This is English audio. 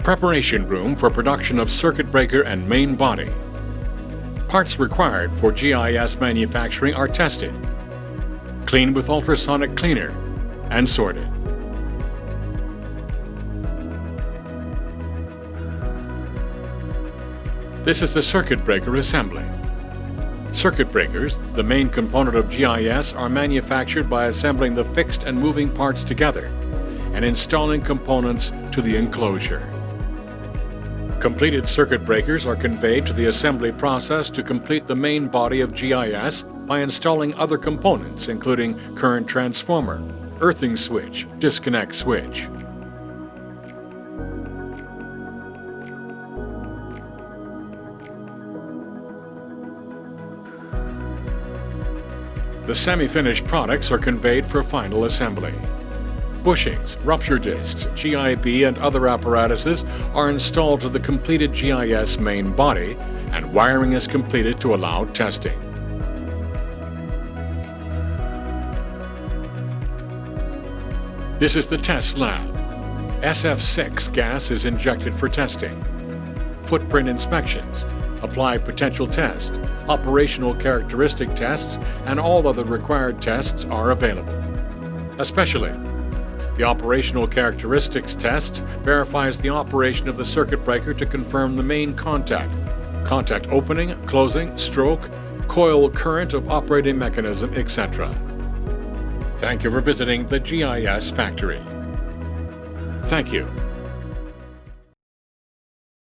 Preparation room for production of circuit breaker and main body. Parts required for GIS manufacturing are tested, cleaned with ultrasonic cleaner, and sorted. This is the circuit breaker assembly. Circuit breakers, the main component of GIS, are manufactured by assembling the fixed and moving parts together and installing components to the enclosure. Completed circuit breakers are conveyed to the assembly process to complete the main body of GIS by installing other components including current transformer, earthing switch, disconnect switch. The semi-finished products are conveyed for final assembly. Bushings, rupture discs, GIB, and other apparatuses are installed to the completed GIS main body, and wiring is completed to allow testing. This is the test lab. SF6 gas is injected for testing. Footprint inspections, applied potential test, operational characteristic tests, and all other required tests are available. Especially, the operational characteristics test verifies the operation of the circuit breaker to confirm the main contact opening, closing, stroke, coil current of operating mechanism, etc. Thank you for visiting the GIS factory. Thank you.